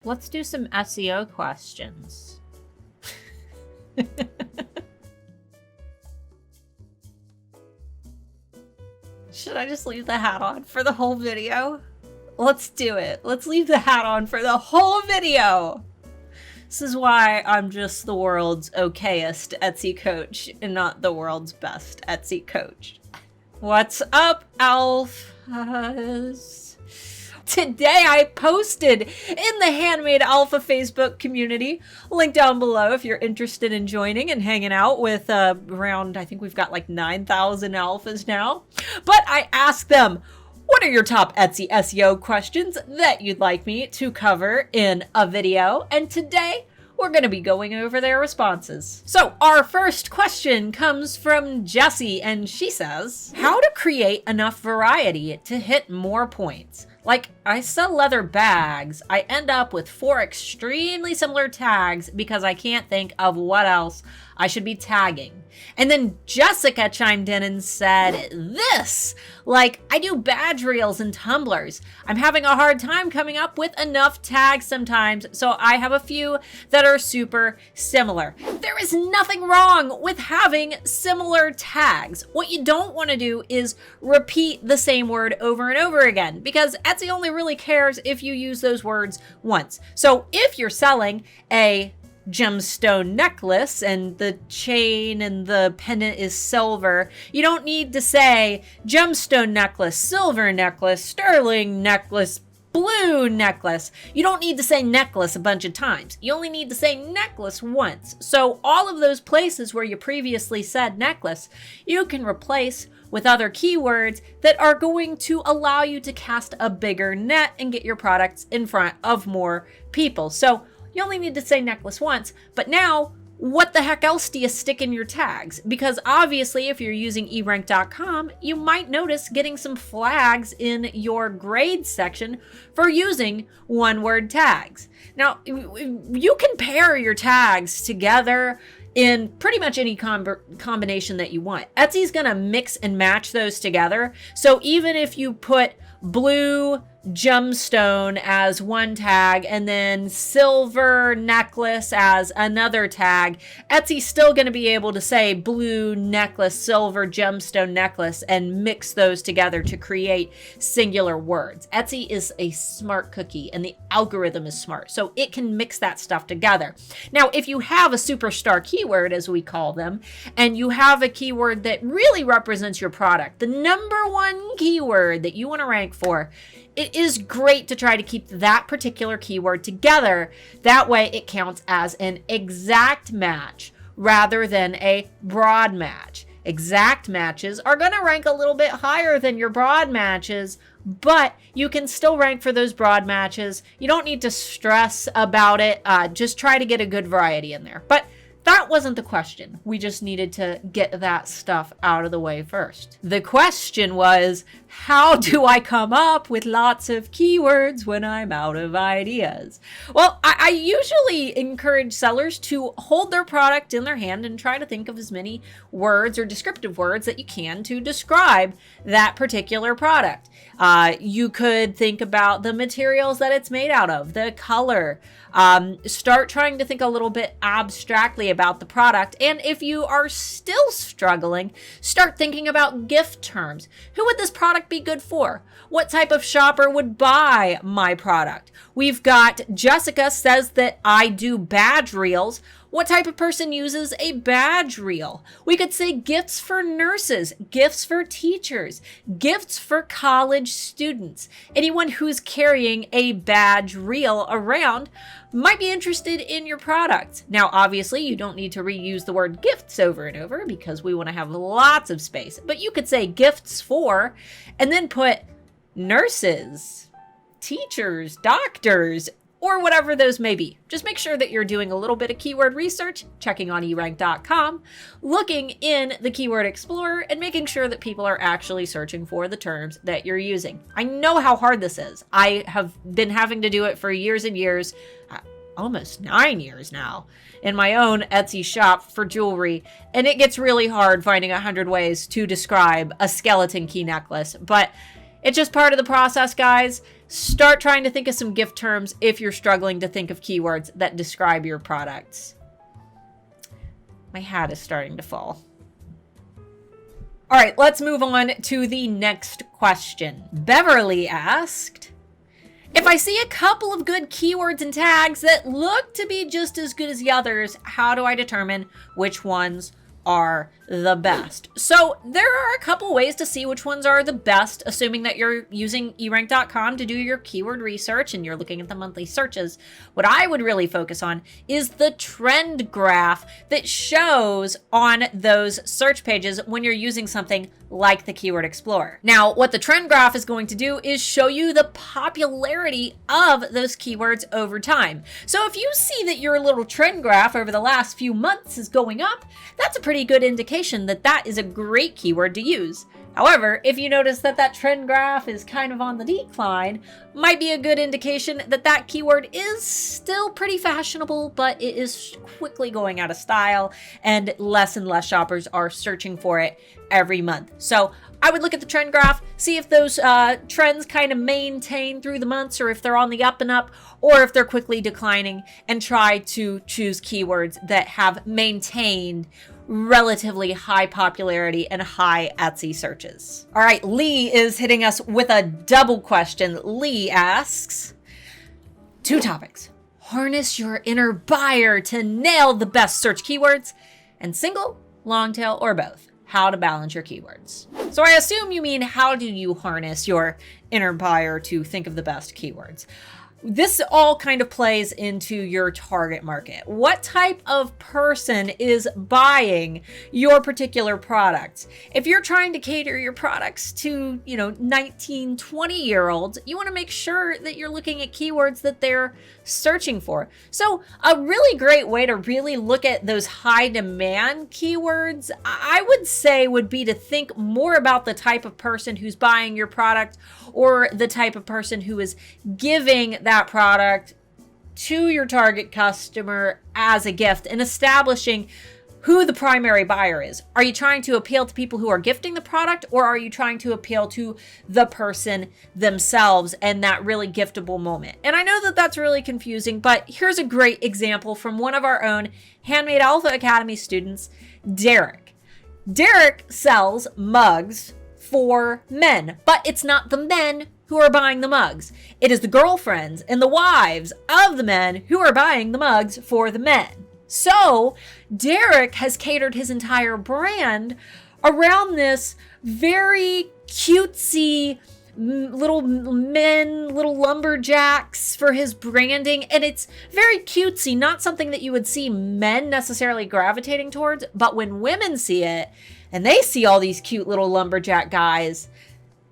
let's do some SEO questions. Should I just leave the hat on for the whole video? Let's do it. Let's leave the hat on for the whole video. This is why I'm just the world's okayest Etsy coach and not the world's best Etsy coach. What's up, alphas? Today I posted in the Handmade Alpha Facebook community. Link down below if you're interested in joining and hanging out with around, I think we've got like 9,000 alphas now. But I asked them, what are your top Etsy SEO questions that you'd like me to cover in a video? And today we're going to be going over their responses. So our first question comes from Jessie, and she says, how to create enough variety to hit more points? Like, I sell leather bags. I end up with 4 extremely similar tags because I can't think of what else I should be tagging. And then Jessica chimed in and said this, like, I do badge reels and tumblers. I'm having a hard time coming up with enough tags sometimes, so I have a few that are super similar. There is nothing wrong with having similar tags. What you don't want to do is repeat the same word over and over again, because Etsy only really cares if you use those words once. So if you're selling a gemstone necklace and the chain and the pendant is silver, you don't need to say gemstone necklace, silver necklace, sterling necklace, blue necklace. You don't need to say necklace a bunch of times. You only need to say necklace once. So all of those places where you previously said necklace, you can replace with other keywords that are going to allow you to cast a bigger net and get your products in front of more people. So you only need to say necklace once, but now what the heck else do you stick in your tags? Because obviously if you're using erank.com, you might notice getting some flags in your grade section for using one-word tags. Now, you can pair your tags together in pretty much any combination that you want. Etsy's gonna mix and match those together. So even if you put blue gemstone as one tag and then silver necklace as another tag, Etsy's still going to be able to say blue necklace, silver gemstone necklace, and mix those together to create singular words. Etsy is a smart cookie and the algorithm is smart, so it can mix that stuff together. Now, if you have a superstar keyword, as we call them, and you have a keyword that really represents your product, the number one keyword that you want to rank for, it is great to try to keep that particular keyword together. That way it counts as an exact match rather than a broad match. Exact matches are going to rank a little bit higher than your broad matches, but you can still rank for those broad matches. You don't need to stress about it. Just try to get a good variety in there. But that wasn't the question. We just needed to get that stuff out of the way first. The question was, how do I come up with lots of keywords when I'm out of ideas? Well, I usually encourage sellers to hold their product in their hand and try to think of as many words or descriptive words that you can to describe that particular product. You could think about the materials that it's made out of, the color. Start trying to think a little bit abstractly about the product. And if you are still struggling, start thinking about gift terms. Who would this product be good for? What type of shopper would buy my product? We've got Jessica says that I do badge reels. What type of person uses a badge reel? We could say gifts for nurses, gifts for teachers, gifts for college students. Anyone who's carrying a badge reel around might be interested in your product. Now, obviously, you don't need to reuse the word gifts over and over because we want to have lots of space, but you could say gifts for, and then put nurses, teachers, doctors, or whatever those may be. Just make sure that you're doing a little bit of keyword research, checking on erank.com, looking in the Keyword Explorer, and making sure that people are actually searching for the terms that you're using. I know how hard this is. I have been having to do it for years and years, almost 9 years now, in my own Etsy shop for jewelry, and it gets really hard finding 100 ways to describe a skeleton key necklace, but it's just part of the process, guys. start trying to think of some gift terms if you're struggling to think of keywords that describe your products. My hat is starting to fall. All right, let's move on to the next question. Beverly asked, if I see a couple of good keywords and tags that look to be just as good as the others, how do I determine which ones are the best? So there are a couple ways to see which ones are the best, assuming that you're using erank.com to do your keyword research and you're looking at the monthly searches. What I would really focus on is the trend graph that shows on those search pages when you're using something like the Keyword Explorer. Now, what the trend graph is going to do is show you the popularity of those keywords over time. So if you see that your little trend graph over the last few months is going up, that's a pretty good indication that that is a great keyword to use. However, if you notice that that trend graph is kind of on the decline, might be a good indication that that keyword is still pretty fashionable, but it is quickly going out of style and less shoppers are searching for it every month. So I would look at the trend graph, see if those trends kind of maintain through the months, or if they're on the up and up, or if they're quickly declining, and try to choose keywords that have maintained relatively high popularity and high Etsy searches. All right, Lee is hitting us with a double question. Lee asks, 2 topics. Harness your inner buyer to nail the best search keywords, and single, long tail, or both. How to balance your keywords. So I assume you mean, how do you harness your inner buyer to think of the best keywords? This all kind of plays into your target market. What type of person is buying your particular products? If you're trying to cater your products to, 19, 20-year-olds, you want to make sure that you're looking at keywords that they're searching for. So a really great way to really look at those high demand keywords, I would say, would be to think more about the type of person who's buying your product, or the type of person who is giving that product to your target customer as a gift, and establishing who the primary buyer is. Are you trying to appeal to people who are gifting the product, or are you trying to appeal to the person themselves and that really giftable moment? And I know that that's really confusing, but here's a great example from one of our own Handmade Alpha Academy students, Derek. Derek sells mugs for men, but it's not the men who are buying the mugs. It is the girlfriends and the wives of the men who are buying the mugs for the men. So Derek has catered his entire brand around this very cutesy little men, little lumberjacks for his branding. And it's very cutesy, not something that you would see men necessarily gravitating towards. But when women see it, and they see all these cute little lumberjack guys,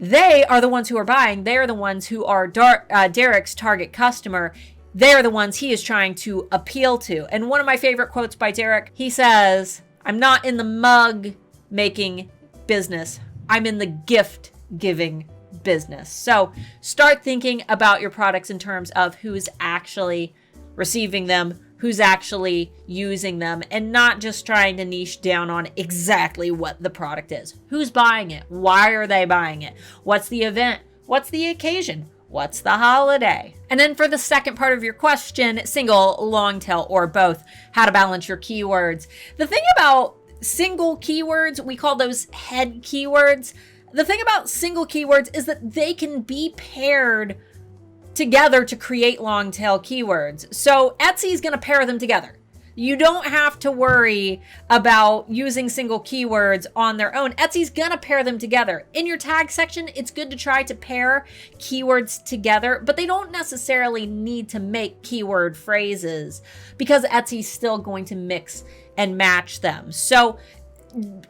they are the ones who are buying. They're the ones who are Derek's target customer. They're the ones he is trying to appeal to. And one of my favorite quotes by Derek, he says, "I'm not in the mug making business. I'm in the gift giving business." So start thinking about your products in terms of who's actually receiving them, who's actually using them, and not just trying to niche down on exactly what the product is. Who's buying it? Why are they buying it? What's the event? What's the occasion? What's the holiday? And then for the second part of your question, single, long tail, or both, how to balance your keywords. The thing about single keywords, we call those head keywords. The thing about single keywords is that they can be paired together to create long tail keywords. So Etsy is going to pair them together. You don't have to worry about using single keywords on their own. Etsy's going to pair them together. In your tag section, it's good to try to pair keywords together, but they don't necessarily need to make keyword phrases, because Etsy's still going to mix and match them. So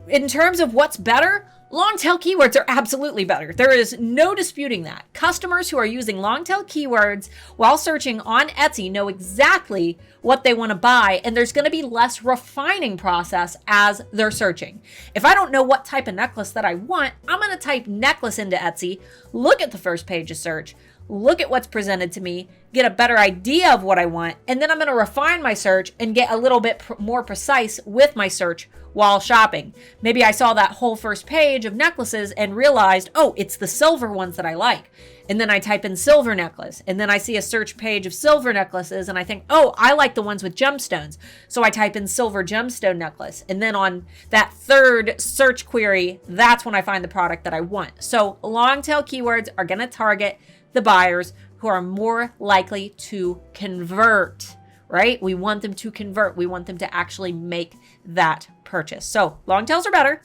in terms of what's better, long tail keywords are absolutely better. There is no disputing that. Customers who are using long tail keywords while searching on Etsy know exactly what they want to buy, and there's going to be less refining process as they're searching. If I don't know what type of necklace that I want, I'm going to type necklace into Etsy, look at the first page of search, look at what's presented to me, get a better idea of what I want, and then I'm going to refine my search and get a little bit more precise with my search while shopping. Maybe I saw that whole first page of necklaces and realized, oh, it's the silver ones that I like. And then I type in silver necklace, and then I see a search page of silver necklaces, and I think, oh, I like the ones with gemstones. So I type in silver gemstone necklace. And then on that third search query, that's when I find the product that I want. So long tail keywords are going to target the buyers who are more likely to convert, right? We want them to convert. We want them to actually make that purchase. So long tails are better,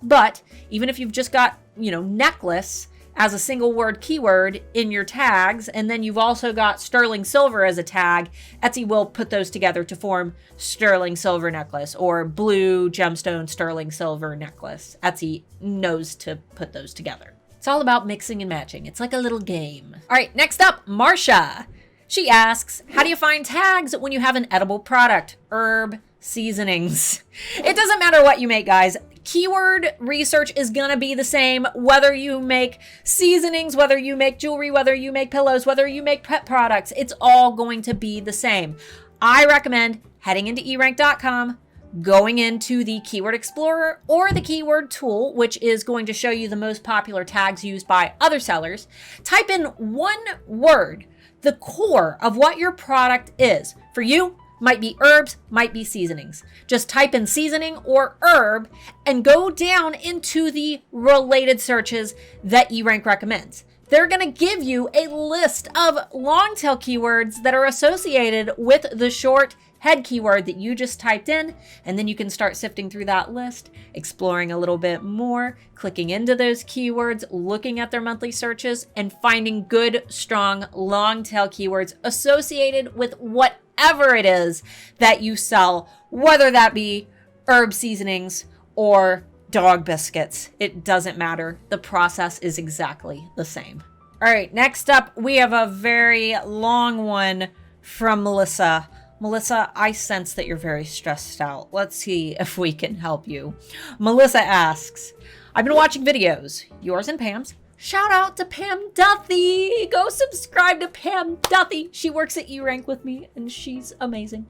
but even if you've just got, necklace as a single word keyword in your tags, and then you've also got sterling silver as a tag, Etsy will put those together to form sterling silver necklace or blue gemstone sterling silver necklace. Etsy knows to put those together. It's all about mixing and matching. It's like a little game. All right, next up, Marcia. She asks, how do you find tags when you have an edible product? Herb seasonings. It doesn't matter what you make, guys. Keyword research is going to be the same whether you make seasonings, whether you make jewelry, whether you make pillows, whether you make pet products. It's all going to be the same. I recommend heading into erank.com, going into the Keyword Explorer or the Keyword Tool, which is going to show you the most popular tags used by other sellers. Type in one word, the core of what your product is. For you, might be herbs, might be seasonings. Just type in seasoning or herb and go down into the related searches that eRank recommends. They're going to give you a list of long tail keywords that are associated with the short head keyword that you just typed in, and then you can start sifting through that list, exploring a little bit more, clicking into those keywords, looking at their monthly searches, and finding good, strong, long tail keywords associated with whatever it is that you sell, whether that be herb seasonings or dog biscuits. It doesn't matter. The process is exactly the same. All right, next up, we have a very long one from Melissa. Melissa, I sense that you're very stressed out. Let's see if we can help you. Melissa asks, I've been watching videos, yours and Pam's. Shout out to Pam Duthie. Go subscribe to Pam Duthie. She works at eRank with me and she's amazing.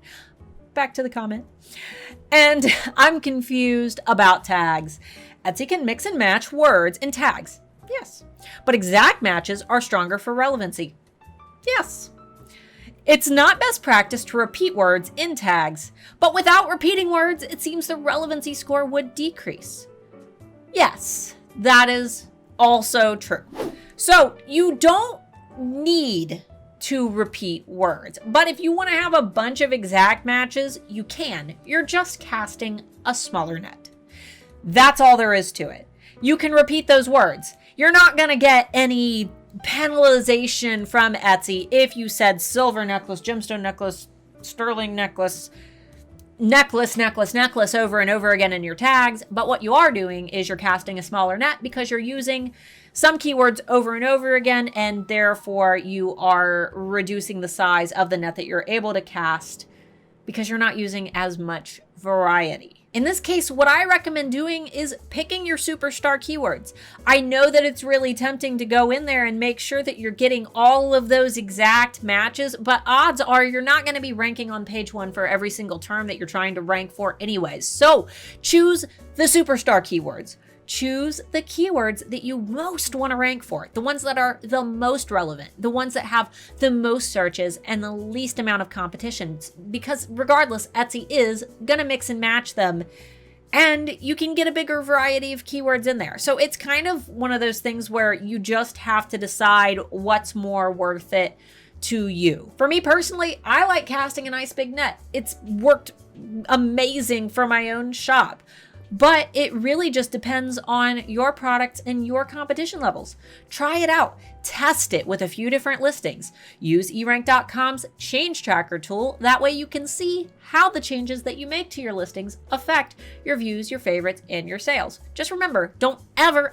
Back to the comment. And I'm confused about tags. Etsy can mix and match words in tags. Yes. But exact matches are stronger for relevancy. Yes. It's not best practice to repeat words in tags, but without repeating words, it seems the relevancy score would decrease. Yes, that is also true. So you don't need to repeat words, but if you want to have a bunch of exact matches, you can. You're just casting a smaller net. That's all there is to it. You can repeat those words. You're not going to get any penalization from Etsy if you said silver necklace, gemstone necklace, sterling necklace, necklace over and over again in your tags. But what you are doing is you're casting a smaller net because you're using some keywords over and over again, and therefore you are reducing the size of the net that you're able to cast because you're not using as much variety. In this case, what I recommend doing is picking your superstar keywords. I know that it's really tempting to go in there and make sure that you're getting all of those exact matches, but odds are you're not going to be ranking on page 1 for every single term that you're trying to rank for anyways. So choose the superstar keywords. Choose the keywords that you most want to rank for, the ones that are the most relevant, the ones that have the most searches and the least amount of competition, because regardless, Etsy is going to mix and match them and you can get a bigger variety of keywords in there. So it's kind of one of those things where you just have to decide what's more worth it to you. For me personally, I like casting a nice big net. It's worked amazing for my own shop. But it really just depends on your products and your competition levels. Try it out. Test it with a few different listings. Use erank.com's change tracker tool. That way you can see how the changes that you make to your listings affect your views, your favorites, and your sales. Just remember, don't ever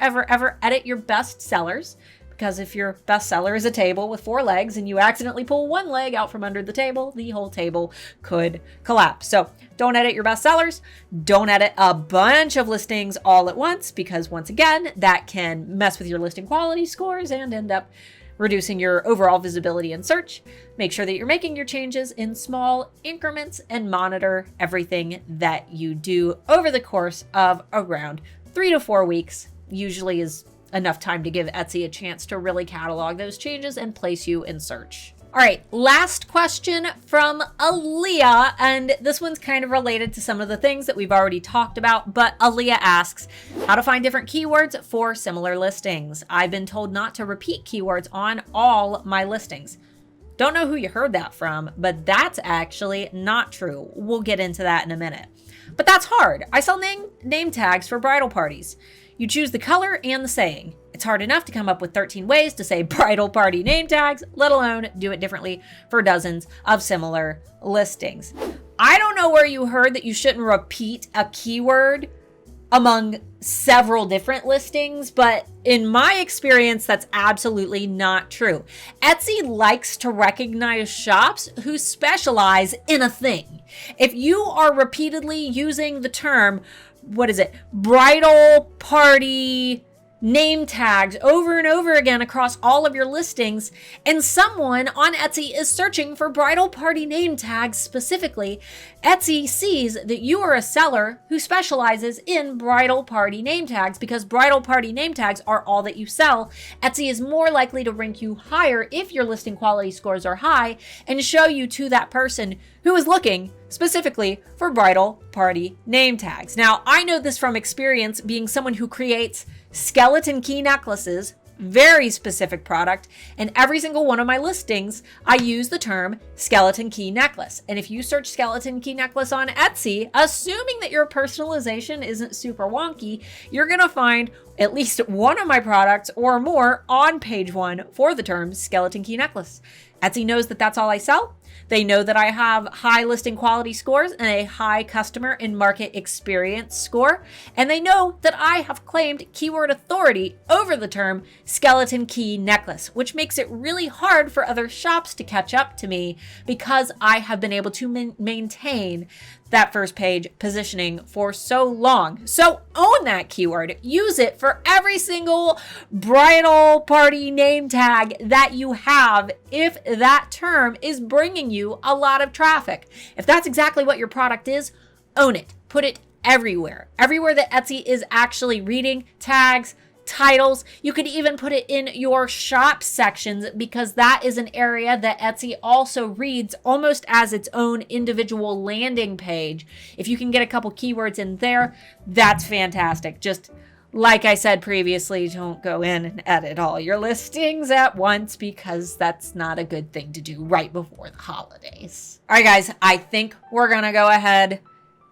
edit your best sellers, because if your best seller is a table with 4 legs and you accidentally pull one leg out from under the table, the whole table could collapse. So don't edit your best sellers. Don't edit a bunch of listings all at once, because once again, that can mess with your listing quality scores and end up reducing your overall visibility in search. Make sure that you're making your changes in small increments and monitor everything that you do over the course of around 3 to 4 weeks. Usually is enough time to give Etsy a chance to really catalog those changes and place you in search. All right, last question from Aaliyah, and this one's kind of related to some of the things that we've already talked about, but Aaliyah asks, how to find different keywords for similar listings. I've been told not to repeat keywords on all my listings. Don't know who you heard that from, but that's actually not true. We'll get into that in a minute. But that's hard. I sell name tags for bridal parties. You choose the color and the saying. It's hard enough to come up with 13 ways to say bridal party name tags, let alone do it differently for dozens of similar listings. I don't know where you heard that you shouldn't repeat a keyword among several different listings, but in my experience, that's absolutely not true. Etsy likes to recognize shops who specialize in a thing. If you are repeatedly using the term, bridal party name tags over and over again across all of your listings, and someone on Etsy is searching for bridal party name tags specifically, Etsy sees that you are a seller who specializes in bridal party name tags because bridal party name tags are all that you sell. Etsy is more likely to rank you higher if your listing quality scores are high and show you to that person who is looking specifically for bridal party name tags. Now, I know this from experience being someone who creates skeleton key necklaces, very specific product, and every single one of my listings, I use the term skeleton key necklace. And if you search skeleton key necklace on Etsy, assuming that your personalization isn't super wonky, you're gonna find at least one of my products or more on page 1 for the term skeleton key necklace. Etsy knows that that's all I sell. They know that I have high listing quality scores and a high customer and market experience score. And they know that I have claimed keyword authority over the term skeleton key necklace, which makes it really hard for other shops to catch up to me because I have been able to maintain that first page positioning for so long. So own that keyword. Use it for every single bridal party name tag that you have if that term is bringing you a lot of traffic. If that's exactly what your product is, own it. Put it everywhere. Everywhere that Etsy is actually reading tags, titles. You could even put it in your shop sections because that is an area that Etsy also reads almost as its own individual landing page. If you can get a couple keywords in there, that's fantastic. Just like I said previously, don't go in and edit all your listings at once because that's not a good thing to do right before the holidays. All right, guys, I think we're gonna go ahead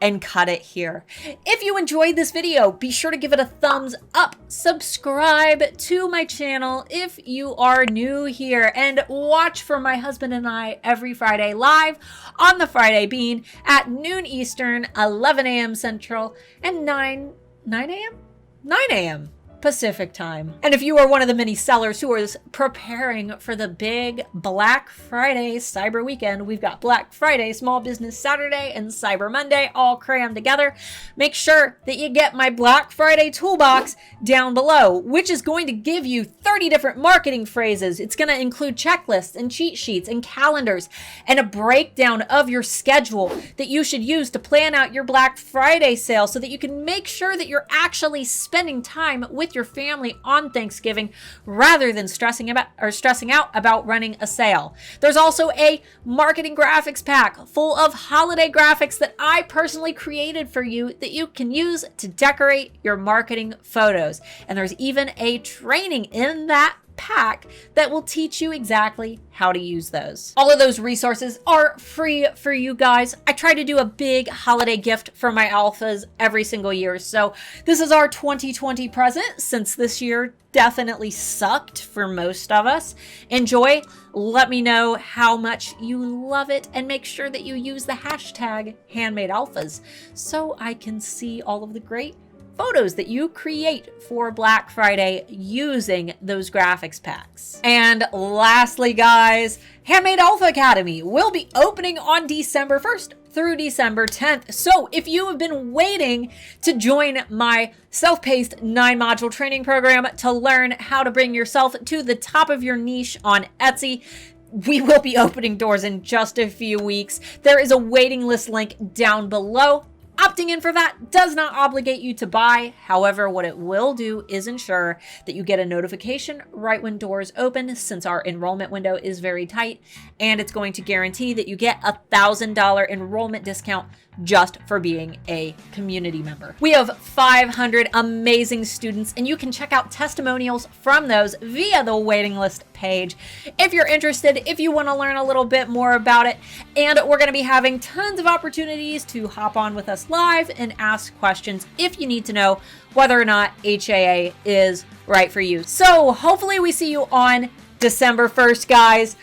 and cut it here. If you enjoyed this video, be sure to give it a thumbs up, subscribe to my channel if you are new here, and watch for my husband and I every Friday live on the Friday Bean at noon Eastern, 11 a.m. Central, and 9 a.m. Pacific time. And if you are one of the many sellers who is preparing for the big Black Friday Cyber Weekend, we've got Black Friday, Small Business Saturday, and Cyber Monday all crammed together. Make sure that you get my Black Friday toolbox down below, which is going to give you 30 different marketing phrases. It's going to include checklists and cheat sheets and calendars and a breakdown of your schedule that you should use to plan out your Black Friday sale so that you can make sure that you're actually spending time with your family on Thanksgiving rather than stressing out about running a sale. There's also a marketing graphics pack full of holiday graphics that I personally created for you that you can use to decorate your marketing photos. And there's even a training in that pack that will teach you exactly how to use those. All of those resources are free for you guys. I try to do a big holiday gift for my alphas every single year. So this is our 2020 present since this year definitely sucked for most of us. Enjoy. Let me know how much you love it and make sure that you use the hashtag handmade alphas so I can see all of the great photos that you create for Black Friday using those graphics packs. And lastly, guys, Handmade Alpha Academy will be opening on December 1st through December 10th. So if you have been waiting to join my self-paced 9-module training program to learn how to bring yourself to the top of your niche on Etsy, we will be opening doors in just a few weeks. There is a waiting list link down below. Opting in for that does not obligate you to buy. However, what it will do is ensure that you get a notification right when doors open, since our enrollment window is very tight, and it's going to guarantee that you get a $1,000 enrollment discount just for being a community member. We have 500 amazing students, and you can check out testimonials from those via the waiting list page if you're interested, if you want to learn a little bit more about it. And we're going to be having tons of opportunities to hop on with us live and ask questions if you need to know whether or not HAA is right for you. So hopefully we see you on December 1st, guys.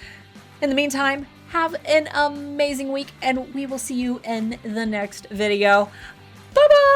In the meantime, have an amazing week, and we will see you in the next video. Bye-bye!